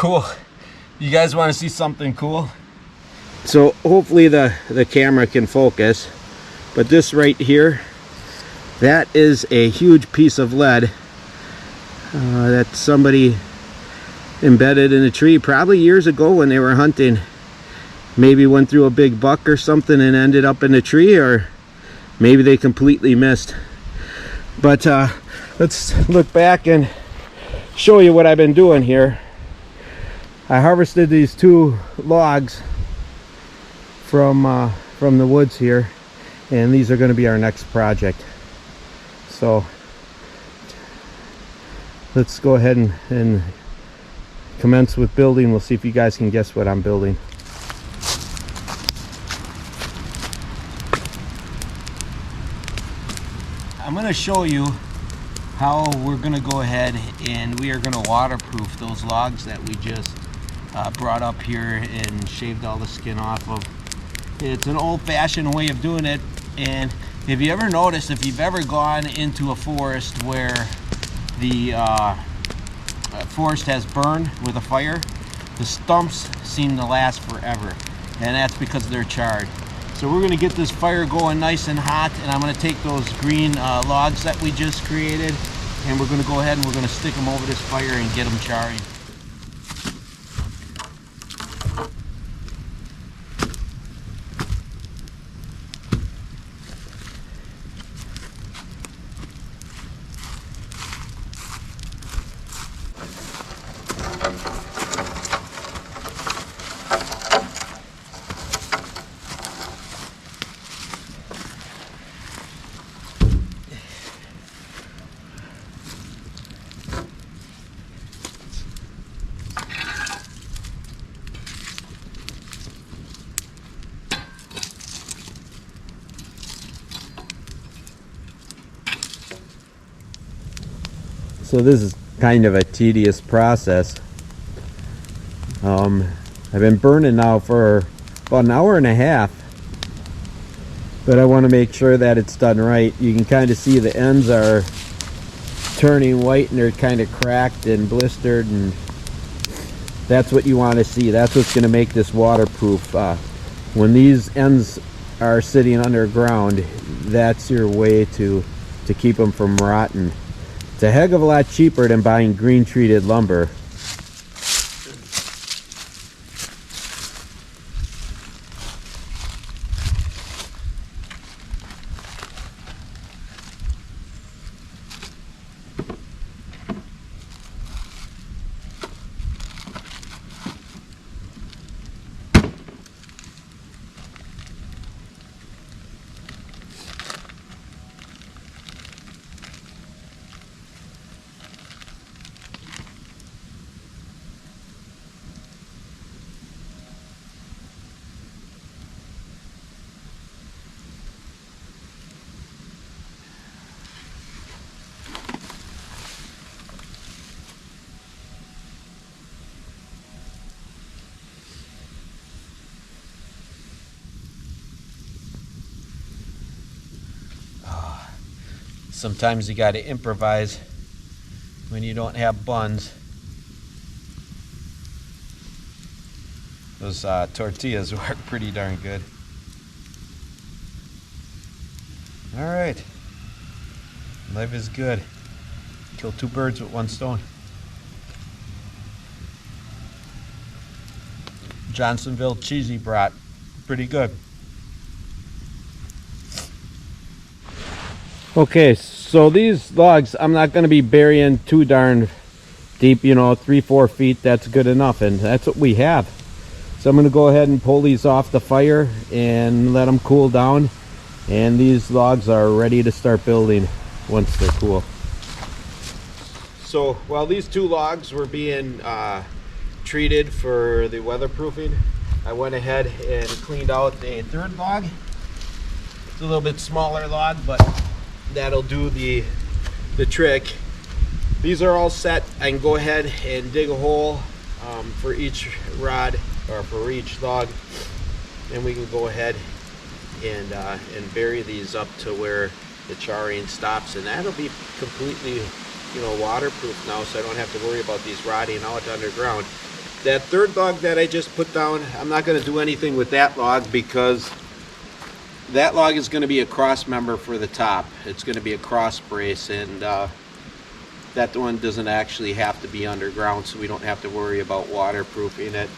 Cool. You guys want to see something cool? So hopefully the camera can focus, but this right here, that is a huge piece of lead that somebody embedded in a tree probably years ago when they were hunting. Maybe went through a big buck or something and ended up in a tree, or maybe they completely missed. But let's look back and show you what I've been doing here. I harvested these 2 logs from the woods here, and these are going to be our next project. So let's go ahead and commence with building. We'll see if you guys can guess what I'm building. I'm going to show you how we're going to go ahead and we are going to waterproof those logs that we just brought up here and shaved all the skin off of. It's an old-fashioned way of doing it, and if you ever noticed, if you've ever gone into a forest where the forest has burned with a fire, the stumps seem to last forever, and that's because they're charred. So we're going to get this fire going nice and hot, and I'm going to take those green logs that we just created, and we're going to go ahead and we're going to stick them over this fire and get them charring. So this is kind of a tedious process. I've been burning now for about an hour and a half, but I want to make sure that it's done right. You can kind of see the ends are turning white and they're kind of cracked and blistered, and that's what you want to see. That's what's going to make this waterproof. When these ends are sitting underground, that's your way to keep them from rotting. It's a heck of a lot cheaper than buying green treated lumber. Sometimes you got to improvise when you don't have buns. Those tortillas work pretty darn good. All right, life is good. Kill 2 birds with 1 stone. Johnsonville cheesy brat, pretty good. Okay, so these logs, I'm not going to be burying too darn deep, you know, 3-4 feet. That's good enough, and that's what we have. So I'm going to go ahead and pull these off the fire and let them cool down, and these logs are ready to start building once they're cool. So while these 2 logs were being treated for the weatherproofing, I went ahead and cleaned out a 3rd log. It's a little bit smaller log, but that'll do the trick. These are all set. I can go ahead and dig a hole for each rod, or for each log, and we can go ahead and bury these up to where the charring stops, and that'll be completely, you know, waterproof now, so I don't have to worry about these rotting out underground. that third log that I just put down, I'm not going to do anything with that log because that log is going to be a cross member for the top. It's going to be a cross brace, and that one doesn't actually have to be underground, so we don't have to worry about waterproofing it.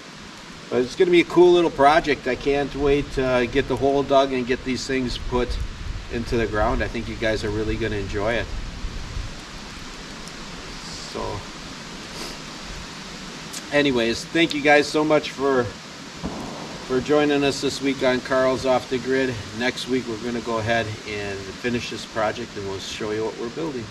But it's going to be a cool little project. I can't wait to get the hole dug and get these things put into the ground. I think you guys are really going to enjoy it. So anyways, thank you guys so much for joining us this week on Carl's Off the Grid. Next week we're going to go ahead and finish this project, and we'll show you what we're building.